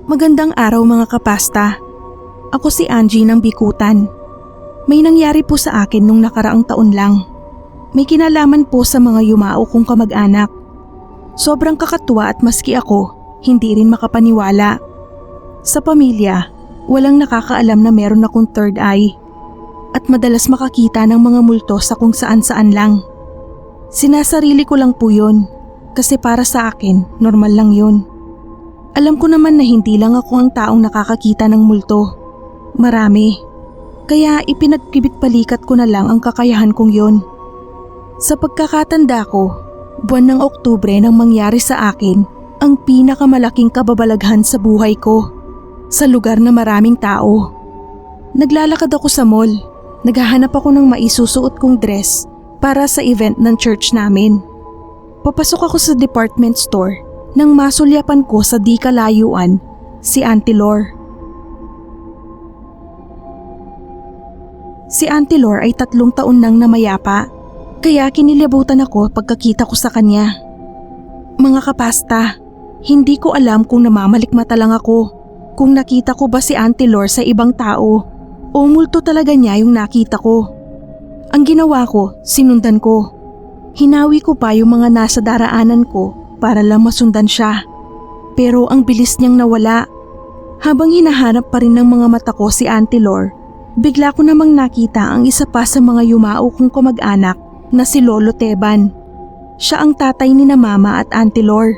Magandang araw mga kapasta. Ako si Angie ng Bikutan. May nangyari po sa akin nung nakaraang taon lang. May kinalaman po sa mga yumao kong kamag-anak. Sobrang kakatuwa at maski ako, hindi rin makapaniwala. Sa pamilya, walang nakakaalam na meron akong third eye. At madalas makakita ng mga multo sa kung saan-saan lang. Sinasarili ko lang po yun, kasi para sa akin, normal lang yun. Alam ko naman na hindi lang ako ang taong nakakakita ng multo. Marami. Kaya ipinagkibit-balikat ko na lang ang kakayahan kong yun. Sa pagkakatanda ko, buwan ng Oktubre nang mangyari sa akin ang pinakamalaking kababalaghan sa buhay ko. Sa lugar na maraming tao. Naglalakad ako sa mall. Naghahanap ako ng maisusuot kong dress para sa event ng church namin. Papasok ako sa department store nang masulyapan ko sa di kalayuan si Auntie Lor. Si Auntie Lor ay 3 taon nang namayapa, kaya kinilabutan ako pagkakita ko sa kanya. Mga kapasta, hindi ko alam kung namamalikmata lang ako, kung nakita ko ba si Auntie Lor sa ibang tao o multo talaga niya yung nakita ko. Ang ginawa ko, sinundan ko. Hinawi ko pa yung mga nasa daraanan ko para lang masundan siya. Pero ang bilis niyang nawala. Habang hinahanap pa rin ng mga mata ko si Auntie Lor, bigla ko namang nakita ang isa pa sa mga yumao kong kamag-anak na si Lolo Teban. Siya ang tatay ni na Mama at Auntie Lor.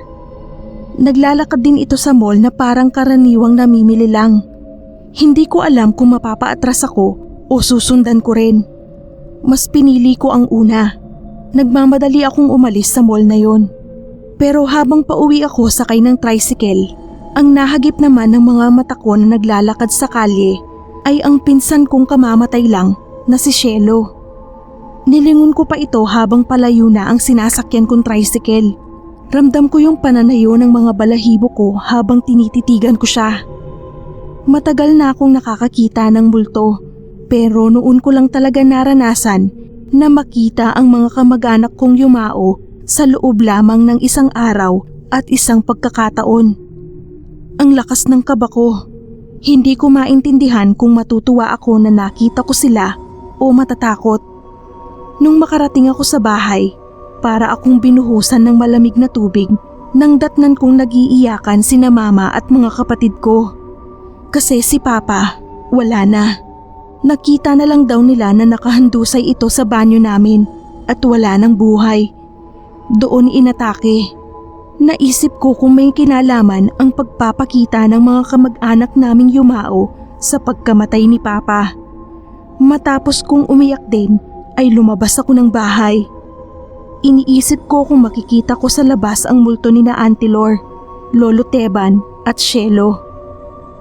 Naglalakad din ito sa mall na parang karaniwang namimili lang. Hindi ko alam kung mapapaatras ako o susundan ko rin. Mas pinili ko ang una. Nagmamadali akong umalis sa mall na yon. Pero habang pauwi ako sakay ng tricycle, ang nahagip naman ng mga mata ko na naglalakad sa kalye ay ang pinsan kong kamamatay lang na si Shelo. Nilingon ko pa ito habang palayo na ang sinasakyan kong tricycle. Ramdam ko yung pananayo ng mga balahibo ko habang tinititigan ko siya. Matagal na akong nakakakita ng multo, pero noon ko lang talaga naranasan na makita ang mga kamag-anak kong yumao sa loob lamang ng isang araw at isang pagkakataon. Ang lakas ng kaba ko. Hindi ko maintindihan kung matutuwa ako na nakita ko sila o matatakot. Nung makarating ako sa bahay, para akong binuhusan ng malamig na tubig nang datnan kong nag-iiyakan sina Mama at mga kapatid ko. Kasi si Papa, wala na. Nakita na lang daw nila na nakahandusay ito sa banyo namin at wala ng buhay. Doon inatake. Naisip ko kung may kinalaman ang pagpapakita ng mga kamag-anak naming yumao sa pagkamatay ni Papa. Matapos kong umiyak din ay lumabas ako ng bahay. Iniisip ko kung makikita ko sa labas ang multo ni na Auntie Lor, Lolo Teban at Shelo.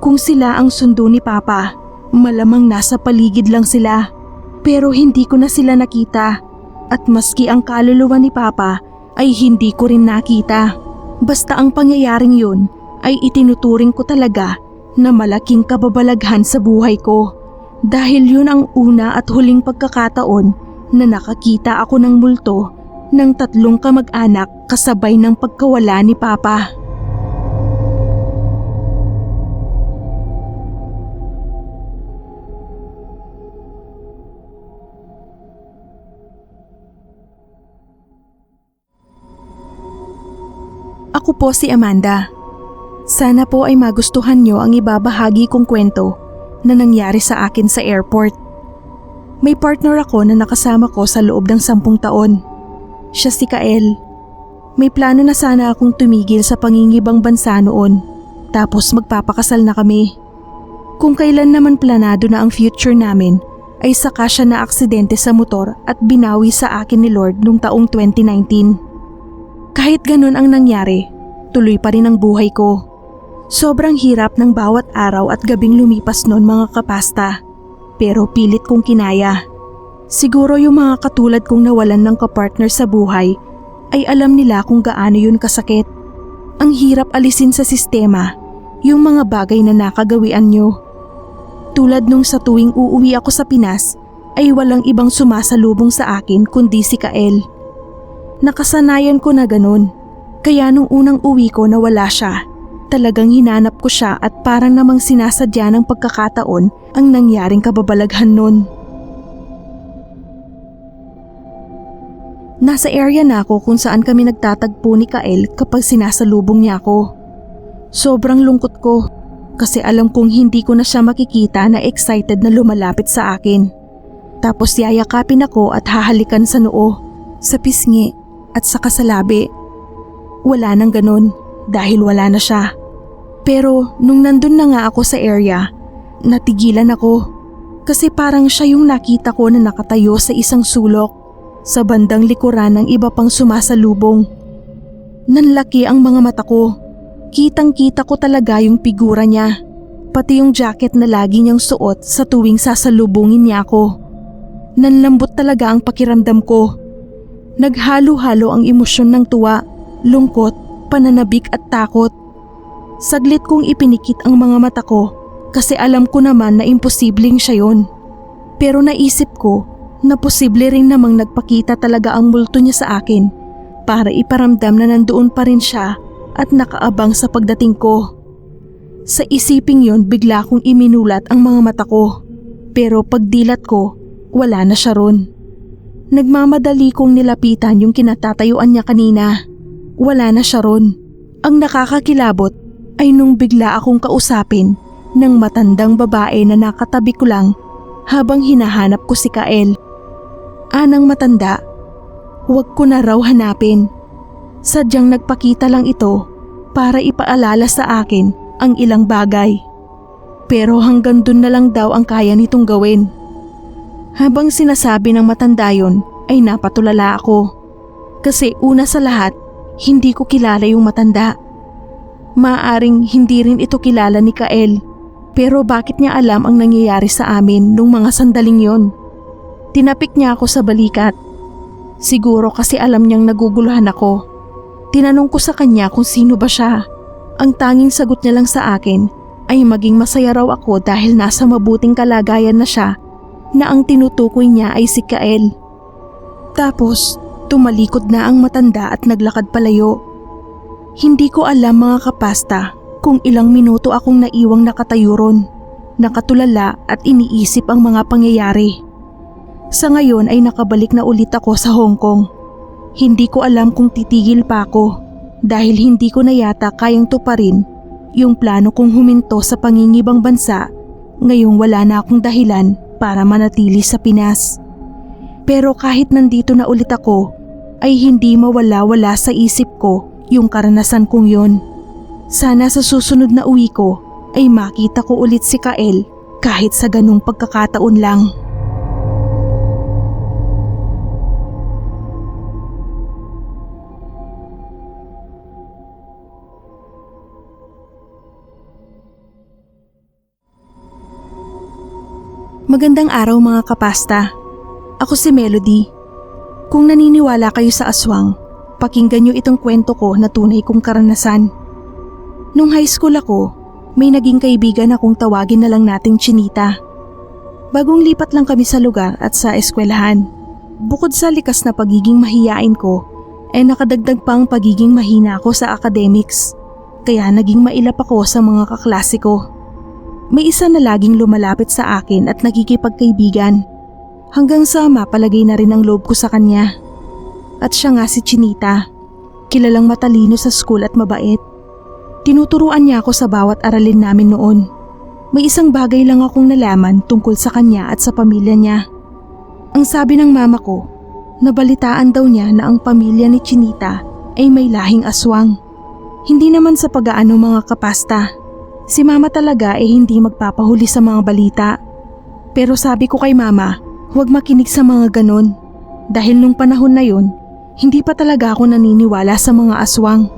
Kung sila ang sundo ni Papa, malamang nasa paligid lang sila. Pero hindi ko na sila nakita at maski ang kaluluwa ni Papa ay hindi ko rin nakita. Basta ang pangyayaring yun ay itinuturing ko talaga na malaking kababalaghan sa buhay ko. Dahil yun ang una at huling pagkakataon na nakakita ako ng multo ng 3 kamag-anak kasabay ng pagkawala ni Papa. Ako po si Amanda. Sana po ay magustuhan nyo ang ibabahagi kong kwento na nangyari sa akin sa airport. May partner ako na nakasama ko sa loob ng 10 taon. Siya si Kael. May plano na sana akong tumigil sa pangingibang bansa noon, tapos magpapakasal na kami. Kung kailan naman planado na ang future namin, ay saka siya na aksidente sa motor at binawi sa akin ni Lord noong taong 2019. Kahit ganun ang nangyari, tuloy pa rin ang buhay ko. Sobrang hirap ng bawat araw at gabing lumipas noon mga kapasta, pero pilit kong kinaya. Siguro yung mga katulad kong nawalan ng kapartner sa buhay ay alam nila kung gaano yun kasakit. Ang hirap alisin sa sistema yung mga bagay na nakagawian nyo. Tulad nung sa tuwing uuwi ako sa Pinas ay walang ibang sumasalubong sa akin kundi si Kael. Nakasanayan ko na ganun, kaya nung unang uwi ko na wala siya, Talagang hinanap ko siya at parang namang sinasadya ng pagkakataon ang nangyaring kababalaghan nun. Nasa area na ako kung saan kami nagtatagpo ni Kael kapag sinasalubong niya ako. Sobrang lungkot ko kasi alam kong hindi ko na siya makikita na excited na lumalapit sa akin. Tapos yayakapin ako at hahalikan sa noo, sa pisngi at sa kasalabi. Wala nang ganun dahil wala na siya. Pero nung nandun na nga ako sa area, natigilan ako kasi parang siya yung nakita ko na nakatayo sa isang sulok sa bandang likuran ng iba pang sumasalubong. Nanlaki ang mga mata ko. Kitang-kita ko talaga yung figura niya, pati yung jacket na lagi niyang suot sa tuwing sasalubungin niya ako. Nanlambot talaga ang pakiramdam ko. Naghalo-halo ang emosyon ng tuwa, lungkot, pananabik at takot. Saglit kong ipinikit ang mga mata ko kasi alam ko naman na imposibleng siya yun. Pero naisip ko na posible rin namang nagpakita talaga ang multo niya sa akin para iparamdam na nandoon pa rin siya at nakaabang sa pagdating ko. Sa isiping yon bigla kong iminulat ang mga mata ko, pero pagdilat ko, wala na siya ron. Nagmamadali kong nilapitan yung kinatatayuan niya kanina. Wala na siya ron. Ang nakakakilabot ay nung bigla akong kausapin ng matandang babae na nakatabi ko lang habang hinahanap ko si Kael. Anang matanda, huwag ko na raw hanapin. Sadyang nagpakita lang ito para ipaalala sa akin ang ilang bagay. Pero hanggang dun na lang daw ang kaya nitong gawin. Habang sinasabi ng matanda yon ay napatulala ako. Kasi una sa lahat, hindi ko kilala yung matanda. Maaaring hindi rin ito kilala ni Kael. Pero bakit niya alam ang nangyayari sa amin nung mga sandaling yon? Tinapik niya ako sa balikat. Siguro kasi alam niyang naguguluhan ako. Tinanong ko sa kanya kung sino ba siya. Ang tanging sagot niya lang sa akin ay maging masaya raw ako dahil nasa mabuting kalagayan na siya na ang tinutukoy niya ay si Kael. Tapos tumalikod na ang matanda at naglakad palayo. Hindi ko alam mga kapasta kung ilang minuto akong naiwang nakatayo ron, nakatulala at iniisip ang mga pangyayari. Sa ngayon ay nakabalik na ulit ako sa Hong Kong. Hindi ko alam kung titigil pa ako dahil hindi ko na yata kayang tuparin yung plano kong huminto sa pangingibang bansa ngayong wala na akong dahilan para manatili sa Pinas. Pero kahit nandito na ulit ako, ay hindi mawala-wala sa isip ko yung karanasan kong yon. Sana sa susunod na uwi ko ay makita ko ulit si Kael kahit sa ganung pagkakataon lang. Magandang araw mga kapasta. Ako si Melody. Kung naniniwala kayo sa aswang, pakinggan niyo itong kwento ko na tunay kong karanasan. Nung high school ako, may naging kaibigan akong tawagin na lang nating Chinita. Bagong lipat lang kami sa lugar at sa eskwelahan. Bukod sa likas na pagiging mahiyain ko, ay nakadagdag pang pagiging mahina ako sa academics. Kaya naging mailap ako sa mga kaklase ko. May isa na laging lumalapit sa akin at nakikipagkaibigan. Hanggang sa mapalagay na rin ang loob ko sa kanya. At siya nga si Chinita. Kilalang matalino sa school at mabait. Tinuturuan niya ako sa bawat aralin namin noon. May isang bagay lang akong nalaman tungkol sa kanya at sa pamilya niya. Ang sabi ng mama ko, nabalitaan daw niya na ang pamilya ni Chinita ay may lahing aswang. Hindi naman sa pag-aano mga kapasta. Si mama talaga ay hindi magpapahuli sa mga balita. Pero sabi ko kay mama, huwag makinig sa mga ganon. Dahil nung panahon na yun, hindi pa talaga ako naniniwala sa mga aswang.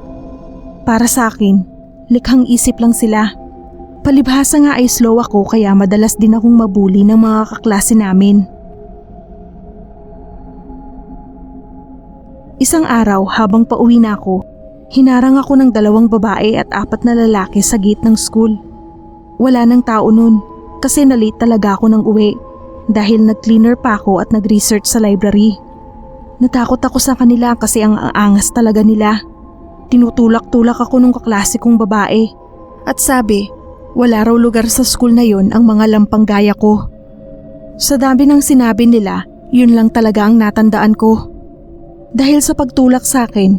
Para sa akin, likhang isip lang sila. Palibhasa nga ay slow ako kaya madalas din akong mabuli ng mga kaklase namin. Isang araw habang pauwi na ako, hinarang ako ng 2 babae at 4 na lalaki sa gate ng school. Wala nang tao nun kasi na-late talaga ako ng uwi dahil nag-cleaner pa ako at nag-research sa library. Natakot ako sa kanila kasi ang aangas talaga nila. Tinutulak-tulak ako nung kaklase kong babae At sabi, wala raw lugar sa school na yon ang mga lampang gaya ko. Sa dami ng sinabi nila, yun lang talaga ang natandaan ko. Dahil sa pagtulak sa akin,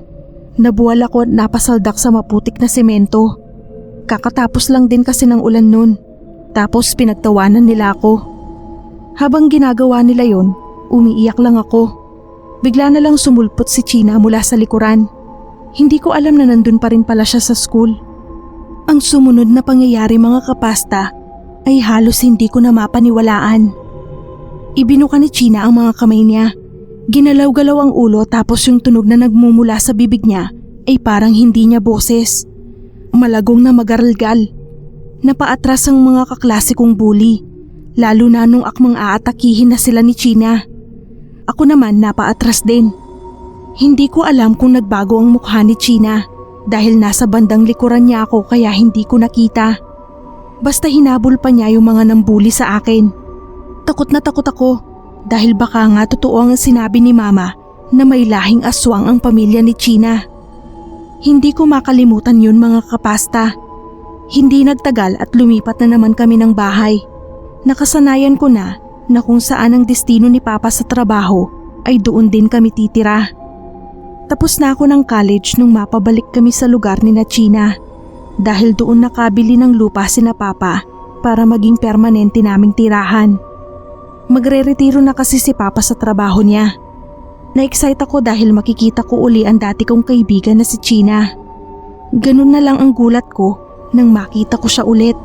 nabuwal ako at napasaldak sa maputik na semento. Kakatapos lang din kasi ng ulan nun. Tapos pinagtawanan nila ako. Habang ginagawa nila yon, umiiyak lang ako. Bigla na lang sumulpot si China mula sa likuran. Hindi ko alam na nandun pa rin pala siya sa school. Ang sumunod na pangyayari mga kapasta ay halos hindi ko na mapaniwalaan. Ibinuka ni China ang mga kamay niya. Ginalaw-galaw ang ulo tapos yung tunog na nagmumula sa bibig niya ay parang hindi niya boses. Malagong na magaralgal. Napaatras ang mga kaklase kong bully, lalo na nung akmang aatakihin na sila ni China. Ako naman napaatras din. Hindi ko alam kung nagbago ang mukha ni China dahil nasa bandang likuran niya ako kaya hindi ko nakita. Basta hinabol pa niya yung mga nambuli sa akin. Takot na takot ako dahil baka nga totoo ang sinabi ni Mama na may lahing aswang ang pamilya ni China. Hindi ko makalimutan yun mga kapasta. Hindi nagtagal at lumipat na naman kami ng bahay. Nakasanayan ko na kung saan ang destino ni Papa sa trabaho ay doon din kami titira. Tapos na ako ng college nung mapabalik kami sa lugar ni na China dahil doon nakabili ng lupa sina Papa para maging permanente naming tirahan. Magre-retiro na kasi si Papa sa trabaho niya. Na-excite ako dahil makikita ko uli ang dati kong kaibigan na si China. Ganun na lang ang gulat ko nang makita ko siya ulit.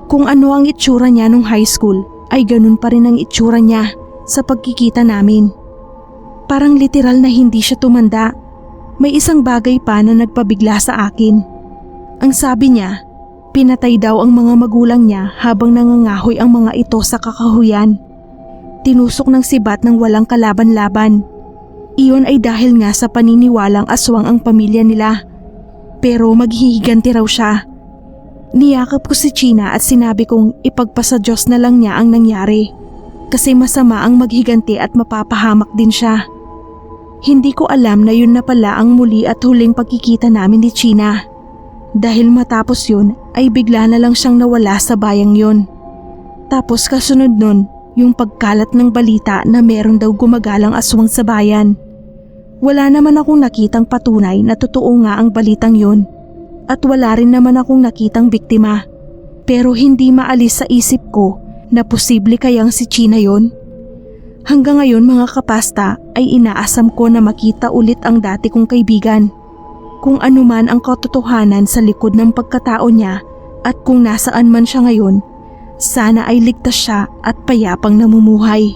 Kung ano ang itsura niya nung high school ay ganun pa rin ang itsura niya sa pagkikita namin. Parang literal na hindi siya tumanda. May isang bagay pa na nagpabigla sa akin. Ang sabi niya, pinatay daw ang mga magulang niya habang nangangahoy ang mga ito sa kakahuyan. Tinusok ng sibat ng walang kalaban-laban. Iyon ay dahil nga sa paniniwalang aswang ang pamilya nila. Pero maghihiganti raw siya. Niyakap ko si China at sinabi kong ipagpasa Diyos na lang niya ang nangyari. Kasi masama ang maghiganti at mapapahamak din siya. Hindi ko alam na yun na pala ang muli at huling pagkikita namin ni China. Dahil matapos yun ay bigla na lang siyang nawala sa bayang yun. Tapos kasunod nun, yung pagkalat ng balita na meron daw gumagalang aswang sa bayan. Wala naman akong nakitang patunay na totoo nga ang balitang yun. At wala rin naman akong nakitang biktima. Pero hindi maalis sa isip ko na posible kayang si China yon. Hanggang ngayon mga kapasta ay inaasam ko na makita ulit ang dati kong kaibigan. Kung ano man ang katotohanan sa likod ng pagkatao niya at kung nasaan man siya ngayon, sana ay ligtas siya at payapang namumuhay.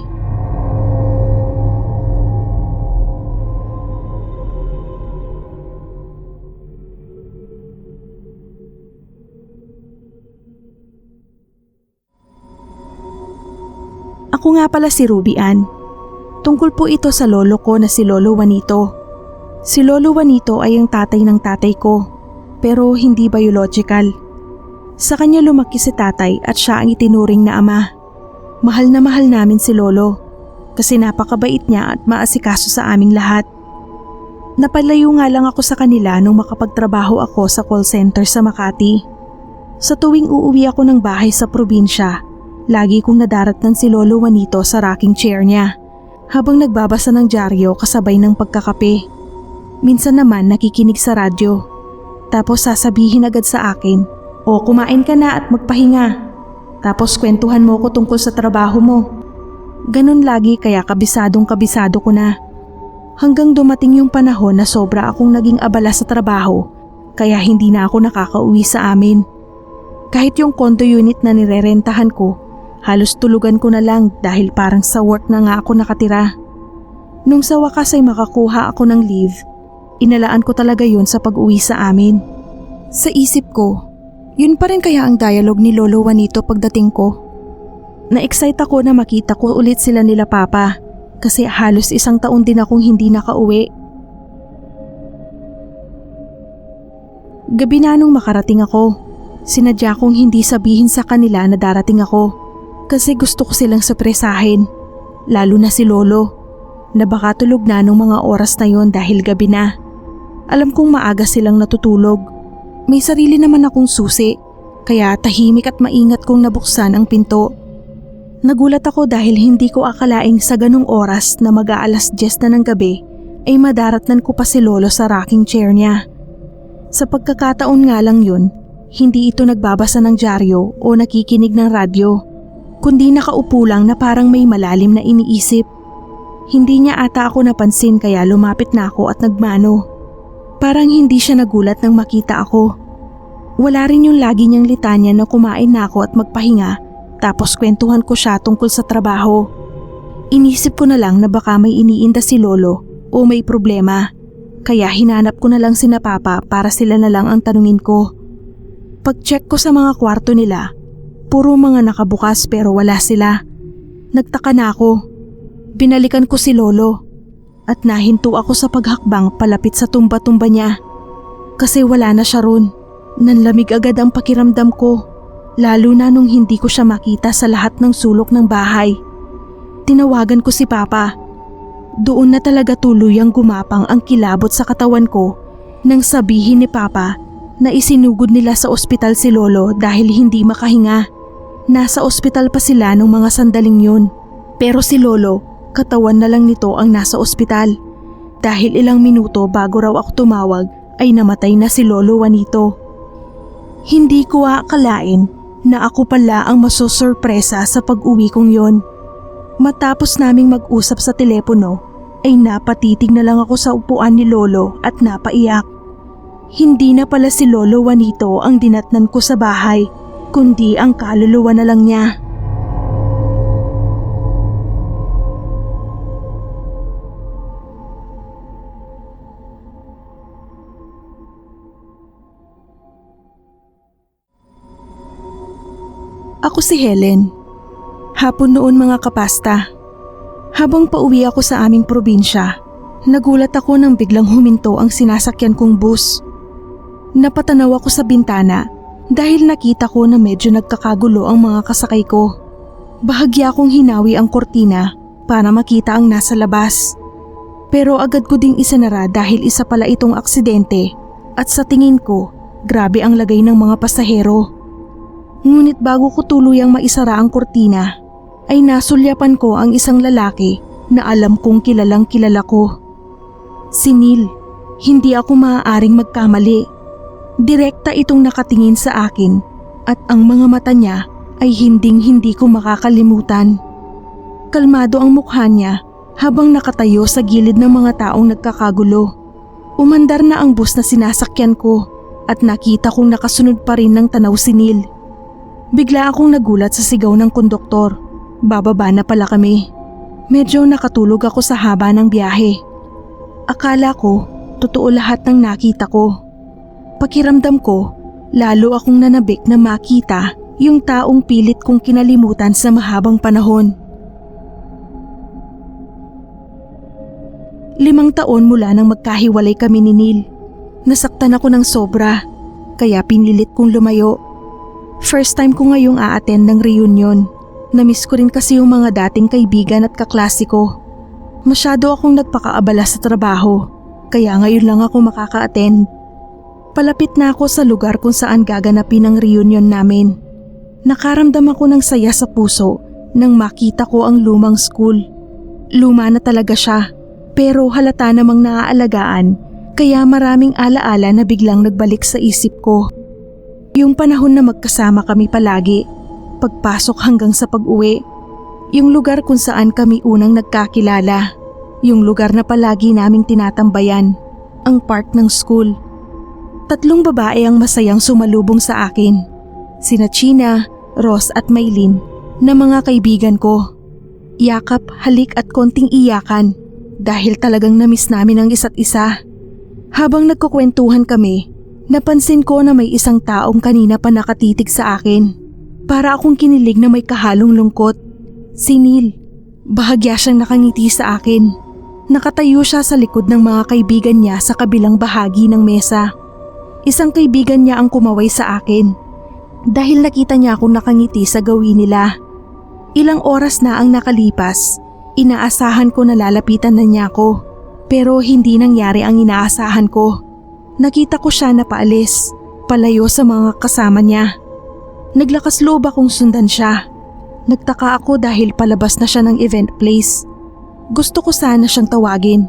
Ako nga pala si Ruby Ann. Tungkol po ito sa lolo ko na si Lolo Juanito. Si Lolo Juanito ay ang tatay ng tatay ko, pero hindi biological. Sa kanya lumaki si tatay at siya ang itinuring na ama. Mahal na mahal namin si Lolo kasi napakabait niya at maasikaso sa aming lahat. Napalayo nga lang ako sa kanila nung makapagtrabaho ako sa call center sa Makati. Sa tuwing uuwi ako ng bahay sa probinsya, lagi kong nadaratnan si Lolo Juanito sa rocking chair niya habang nagbabasa ng dyaryo kasabay ng pagkakape. Minsan naman nakikinig sa radyo. Tapos sasabihin agad sa akin, "O kumain ka na at magpahinga. Tapos kwentuhan mo ko tungkol sa trabaho mo." Ganun lagi kaya kabisadong kabisado ko na. Hanggang dumating yung panahon na sobra akong naging abala sa trabaho kaya hindi na ako nakakauwi sa amin. Kahit yung condo unit na nirerentahan ko, halos tulugan ko na lang dahil parang sa work na nga ako nakatira. Nung sa wakas ay makakuha ako ng leave, inalaan ko talaga yun sa pag-uwi sa amin. Sa isip ko, yun pa rin kaya ang dialogue ni Lolo Juanito pagdating ko. Na-excite ako na makita ko ulit sila nila Papa kasi halos 1 taon din akong hindi nakauwi. Gabi na nung makarating ako, sinadya kong hindi sabihin sa kanila na darating ako. Kasi gusto ko silang surpresahin, lalo na si Lolo, na baka tulog na nung mga oras na yon dahil gabi na. Alam kong maaga silang natutulog. May sarili naman akong susi kaya tahimik at maingat kong nabuksan ang pinto. Nagulat ako dahil hindi ko akalaing sa ganung oras na mag-aalas 10 na ng gabi ay madaratnan ko pa si Lolo sa rocking chair niya. Sa pagkakataon nga lang yun, hindi ito nagbabasa ng dyaryo o nakikinig ng radyo, kundi nakaupo lang na parang may malalim na iniisip. Hindi niya ata ako napansin kaya lumapit na ako at nagmano. Parang hindi siya nagulat nang makita ako. Wala rin yung lagi niyang litanya na kumain na ako at magpahinga tapos kwentuhan ko siya tungkol sa trabaho. Inisip ko na lang na baka may iniinda si Lolo o may problema, kaya hinanap ko na lang sina Papa para sila na lang ang tanungin ko. Pag-check ko sa mga kwarto nila, puro mga nakabukas pero wala sila. Nagtaka na ako. Binalikan ko si Lolo at nahinto ako sa paghakbang palapit sa tumba-tumba niya. Kasi wala na siya ron. Nanlamig agad ang pakiramdam ko, lalo na nung hindi ko siya makita sa lahat ng sulok ng bahay. Tinawagan ko si Papa. Doon na talaga tuluyang gumapang ang kilabot sa katawan ko nang sabihin ni Papa na isinugod nila sa ospital si Lolo dahil hindi makahinga. Nasa ospital pa sila nung mga sandaling yun. Pero si Lolo, katawan na lang nito ang nasa ospital. Dahil ilang minuto bago raw ako tumawag ay namatay na si Lolo Juanito. Hindi ko akalain na ako pala ang masusurpresa sa pag-uwi kong yon. Matapos naming mag-usap sa telepono ay napatitig na lang ako sa upuan ni Lolo at napaiyak. Hindi na pala si Lolo Juanito ang dinatnan ko sa bahay, kundi ang kaluluwa na lang niya. Ako si Helen. Hapon noon mga kapasta. Habang pauwi ako sa aming probinsya, nagulat ako nang biglang huminto ang sinasakyan kong bus. Napatanaw ako sa bintana dahil nakita ko na medyo nagkakagulo ang mga kasakay ko. Bahagya akong hinawi ang kortina para makita ang nasa labas. Pero agad ko ding isinara dahil isa pala itong aksidente at sa tingin ko, grabe ang lagay ng mga pasahero. Ngunit bago ko tuluyang maisara ang kortina, ay nasulyapan ko ang isang lalaki na alam kong kilalang kilala ko. Si Neil, hindi ako maaaring magkamali. Direkta itong nakatingin sa akin at ang mga mata niya ay hinding-hindi ko makakalimutan. Kalmado ang mukha niya habang nakatayo sa gilid ng mga taong nagkakagulo. Umandar na ang bus na sinasakyan ko at nakita kong nakasunod pa rin ng tanaw si Neil. Bigla akong nagulat sa sigaw ng konduktor. Bababa na pala kami. Medyo nakatulog ako sa haba ng biyahe. Akala ko, totoo lahat ng nakita ko. Pakiramdam ko, lalo akong nanabik na makita yung taong pilit kong kinalimutan sa mahabang panahon. 5 taon mula nang magkahiwalay kami ni Neil. Nasaktan ako ng sobra, kaya pinilit kong lumayo. First time ko ngayong a-attend ng reunion. Namiss ko rin kasi yung mga dating kaibigan at kaklase ko. Masyado akong nagpakaabala sa trabaho, kaya ngayon lang ako makaka-attend. Palapit na ako sa lugar kung saan gaganapin ang reunion namin. Nakaramdam ako ng saya sa puso nang makita ko ang lumang school. Luma na talaga siya, pero halata namang naaalagaan, kaya maraming alaala na biglang nagbalik sa isip ko. Yung panahon na magkasama kami palagi, pagpasok hanggang sa pag-uwi, yung lugar kung saan kami unang nagkakilala, yung lugar na palagi naming tinatambayan, ang park ng school. 3 babae ang masayang sumalubong sa akin, sina China, Ross at Maylin na mga kaibigan ko. Yakap, halik at konting iyakan dahil talagang namiss namin ang isa't isa. Habang nagkukwentuhan kami, napansin ko na may isang taong kanina pa nakatitig sa akin. Para akong kinilig na may kahalong lungkot. Si Neil. Bahagya siyang nakangiti sa akin. Nakatayo siya sa likod ng mga kaibigan niya sa kabilang bahagi ng mesa. Isang kaibigan niya ang kumaway sa akin dahil nakita niya akong nakangiti sa gawin nila. Ilang oras na ang nakalipas, inaasahan ko na lalapitan na niya ako. Pero hindi nangyari ang inaasahan ko. Nakita ko siya na paalis, palayo sa mga kasama niya. Naglakas loob akong sundan siya. Nagtaka ako dahil palabas na siya ng event place. Gusto ko sana siyang tawagin,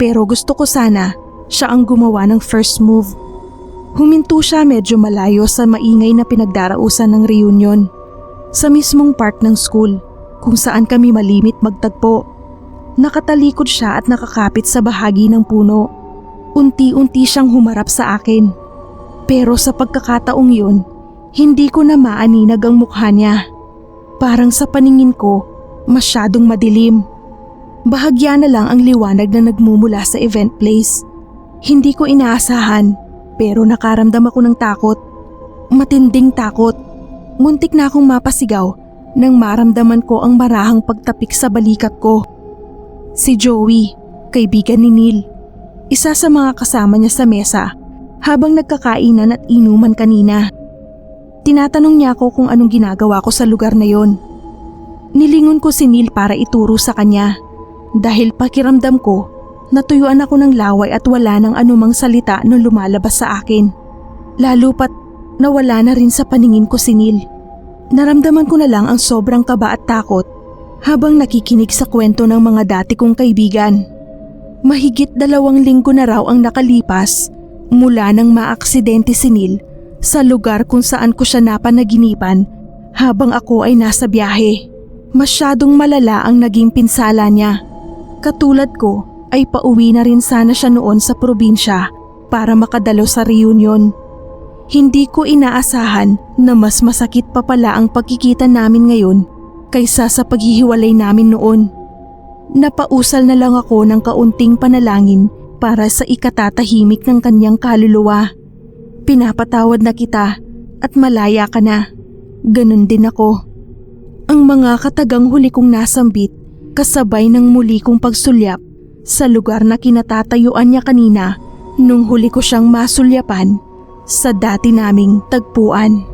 pero gusto ko sana siya ang gumawa ng first move. Huminto siya medyo malayo sa maingay na pinagdarausan ng reunion. Sa mismong park ng school, kung saan kami malimit magtagpo. Nakatalikod siya at nakakapit sa bahagi ng puno. Unti-unti siyang humarap sa akin. Pero sa pagkakataong yun, hindi ko na maaninag ang mukha niya. Parang sa paningin ko, masyadong madilim. Bahagya na lang ang liwanag na nagmumula sa event place. Hindi ko inaasahan, pero nakaramdam ako ng takot. Matinding takot. Muntik na akong mapasigaw nang maramdaman ko ang marahang pagtapik sa balikat ko. Si Joey, kaibigan ni Neil. Isa sa mga kasama niya sa mesa habang nagkakainan at inuman kanina. Tinatanong niya ako kung anong ginagawa ko sa lugar na yon. Nilingon ko si Neil para ituro sa kanya dahil pakiramdam ko natuyuan ako ng laway at wala nang anumang salita nung lumalabas sa akin. Lalo pat nawala na rin sa paningin ko si Neil. Naramdaman ko na lang ang sobrang kaba at takot habang nakikinig sa kwento ng mga dati kong kaibigan. Mahigit 2 linggo na raw ang nakalipas mula nang maaksidente si Neil sa lugar kung saan ko siya napanaginipan habang ako ay nasa biyahe. Masyadong malala ang naging pinsala niya. Katulad ko ay pauwi na rin sana siya noon sa probinsya para makadalo sa reunion. Hindi ko inaasahan na mas masakit pa pala ang pagkikita namin ngayon kaysa sa paghihiwalay namin noon. Napausal na lang ako ng kaunting panalangin para sa ikatatahimik ng kanyang kaluluwa. Pinapatawad na kita at malaya ka na. Ganun din ako. Ang mga katagang huli kong nasambit kasabay ng muli kong pagsulyap sa lugar na kinatatayuan niya kanina nung huli ko siyang masulyapan sa dati naming tagpuan.